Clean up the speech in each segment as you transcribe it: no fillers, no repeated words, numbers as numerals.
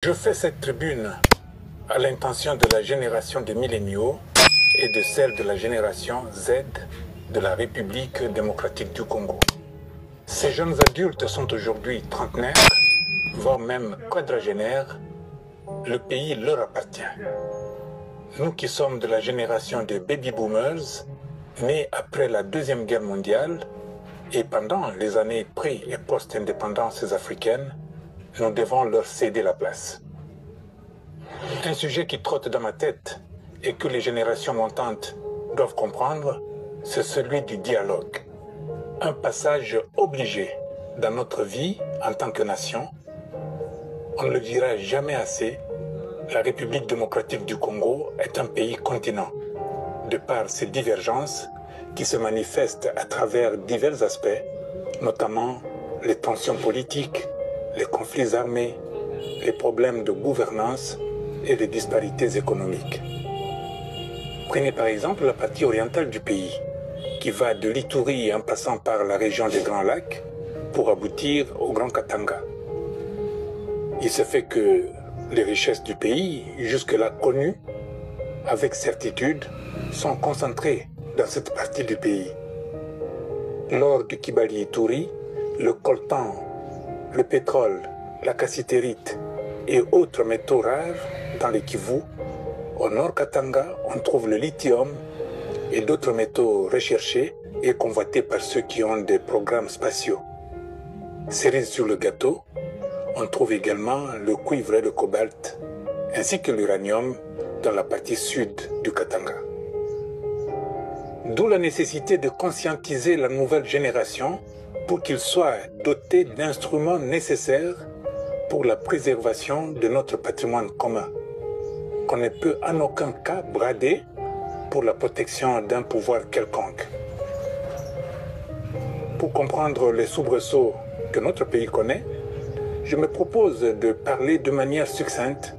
Je fais cette tribune à l'intention de la génération des milléniaux et de celle de la génération Z de la République démocratique du Congo. Ces jeunes adultes sont aujourd'hui trentenaires, voire même quadragénaires. Le pays leur appartient. Nous qui sommes de la génération des baby-boomers, nés après la Deuxième Guerre mondiale et pendant les années pré- et post-indépendance africaines, nous devons leur céder la place. Un sujet qui trotte dans ma tête et que les générations montantes doivent comprendre, c'est celui du dialogue. Un passage obligé dans notre vie en tant que nation. On ne le dira jamais assez, la République démocratique du Congo est un pays continent, de par ses divergences qui se manifestent à travers divers aspects, notamment les tensions politiques, les conflits armés, les problèmes de gouvernance et les disparités économiques. Prenez par exemple la partie orientale du pays, qui va de l'Ituri en passant par la région des Grands Lacs pour aboutir au Grand Katanga. Il se fait que les richesses du pays, jusque-là connues, avec certitude, sont concentrées dans cette partie du pays. L'or du Kibali-Ituri, le coltan, le pétrole, la cassitérite et autres métaux rares dans les Kivu. Au nord Katanga, on trouve le lithium et d'autres métaux recherchés et convoités par ceux qui ont des programmes spatiaux. Cerise sur le gâteau, on trouve également le cuivre et le cobalt, ainsi que l'uranium dans la partie sud du Katanga. D'où la nécessité de conscientiser la nouvelle génération pour qu'ils soient dotés d'instruments nécessaires pour la préservation de notre patrimoine commun, qu'on ne peut en aucun cas brader pour la protection d'un pouvoir quelconque. Pour comprendre les soubresauts que notre pays connaît, je me propose de parler de manière succincte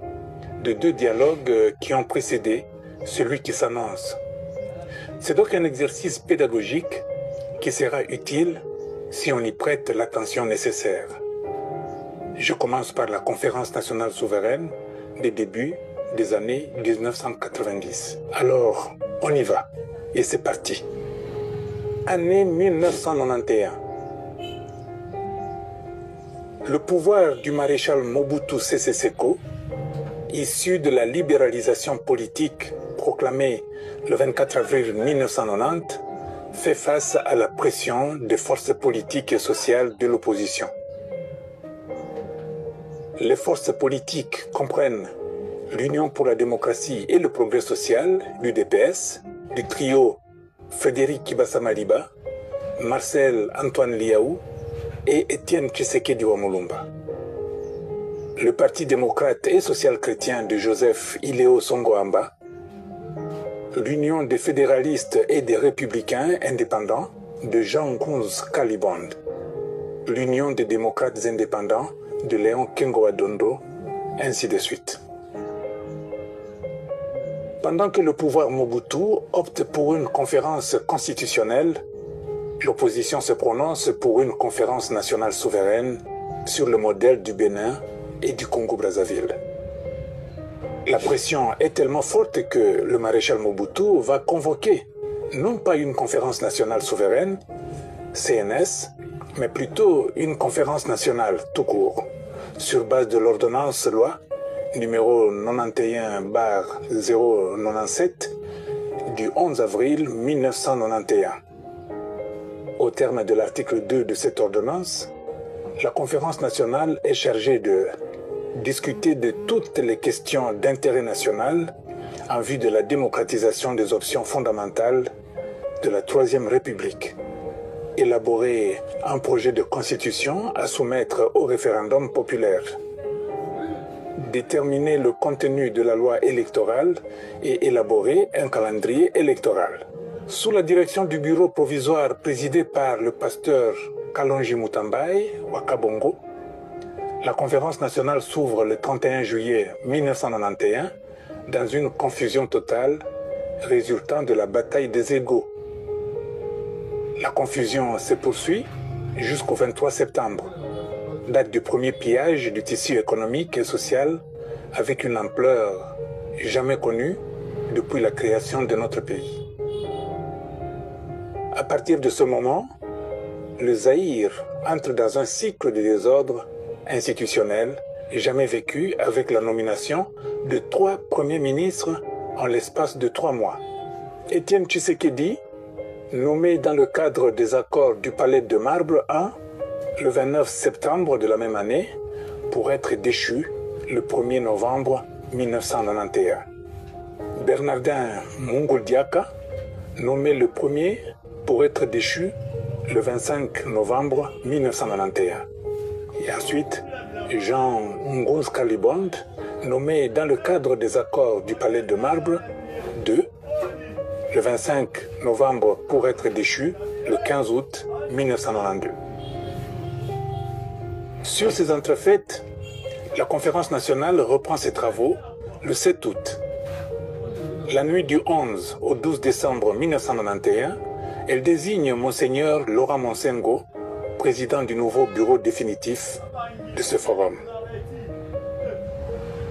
de deux dialogues qui ont précédé celui qui s'annonce. C'est donc un exercice pédagogique qui sera utile si on y prête l'attention nécessaire. Je commence par la Conférence nationale souveraine des débuts des années 1990. Alors, on y va. Et c'est parti. Année 1991. Le pouvoir du maréchal Mobutu Sese Seko, issu de la libéralisation politique proclamée le 24 avril 1990, fait face à la pression des forces politiques et sociales de l'opposition. Les forces politiques comprennent l'Union pour la démocratie et le progrès social, l'UDPS, du trio Frédéric Kibasa-Maliba, Marcel Antoine Liaou et Étienne Tshisekedi Wamulumba. Le Parti démocrate et social-chrétien de Joseph Iléo Songoamba, l'Union des fédéralistes et des républicains indépendants de Jean Kounz Kalibond, l'Union des démocrates indépendants de Léon Kengo-Adondo, ainsi de suite. Pendant que le pouvoir Mobutu opte pour une conférence constitutionnelle, l'opposition se prononce pour une conférence nationale souveraine sur le modèle du Bénin et du Congo-Brazzaville. La pression est tellement forte que le maréchal Mobutu va convoquer non pas une conférence nationale souveraine, CNS, mais plutôt une conférence nationale tout court, sur base de l'ordonnance loi numéro 91/097 du 11 avril 1991. Au terme de l'article 2 de cette ordonnance, la conférence nationale est chargée de discuter de toutes les questions d'intérêt national en vue de la démocratisation des options fondamentales de la Troisième République, élaborer un projet de constitution à soumettre au référendum populaire, déterminer le contenu de la loi électorale et élaborer un calendrier électoral. Sous la direction du bureau provisoire présidé par le pasteur Kalonji Mutambai, Wakabongo, la conférence nationale s'ouvre le 31 juillet 1991 dans une confusion totale résultant de la bataille des égaux. La confusion se poursuit jusqu'au 23 septembre, date du premier pillage du tissu économique et social avec une ampleur jamais connue depuis la création de notre pays. À partir de ce moment, le Zaïre entre dans un cycle de désordre institutionnel jamais vécu avec la nomination de 3 premiers ministres en l'espace de 3 mois. Étienne Tshisekedi, nommé dans le cadre des accords du Palais de Marbre 1, le 29 septembre de la même année, pour être déchu le 1er novembre 1991. Bernardin Munguldiaka, nommé le premier pour être déchu le 25 novembre 1991. Et ensuite, Jean Ngoz Kalibond, nommé dans le cadre des accords du Palais de Marbre 2, le 25 novembre pour être déchu le 15 août 1992. Sur ces entrefaites, la conférence nationale reprend ses travaux le 7 août. La nuit du 11 au 12 décembre 1991, elle désigne Monseigneur Laurent Monsengo, président du nouveau bureau définitif de ce forum.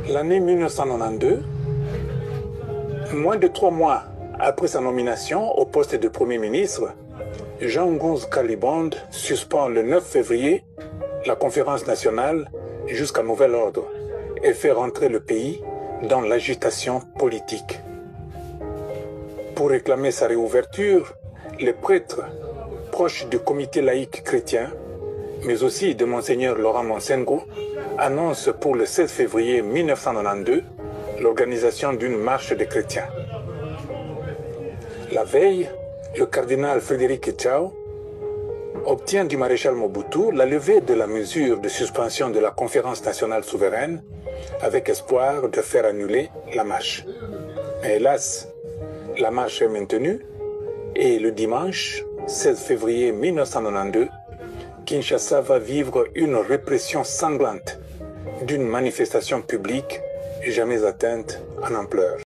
L'année 1992, moins de 3 mois après sa nomination au poste de Premier ministre, Jean Ngoz Kalibond suspend le 9 février la conférence nationale jusqu'à nouvel ordre et fait rentrer le pays dans l'agitation politique. Pour réclamer sa réouverture, les prêtres proches du comité laïque chrétien, mais aussi de Monseigneur Laurent Monsengo, annoncent pour le 16 février 1992 l'organisation d'une marche des chrétiens. La veille, le cardinal Frédéric Tchao obtient du maréchal Mobutu la levée de la mesure de suspension de la conférence nationale souveraine avec espoir de faire annuler la marche. Mais hélas, la marche est maintenue et le dimanche 16 février 1992, Kinshasa va vivre une répression sanglante d'une manifestation publique jamais atteinte en ampleur.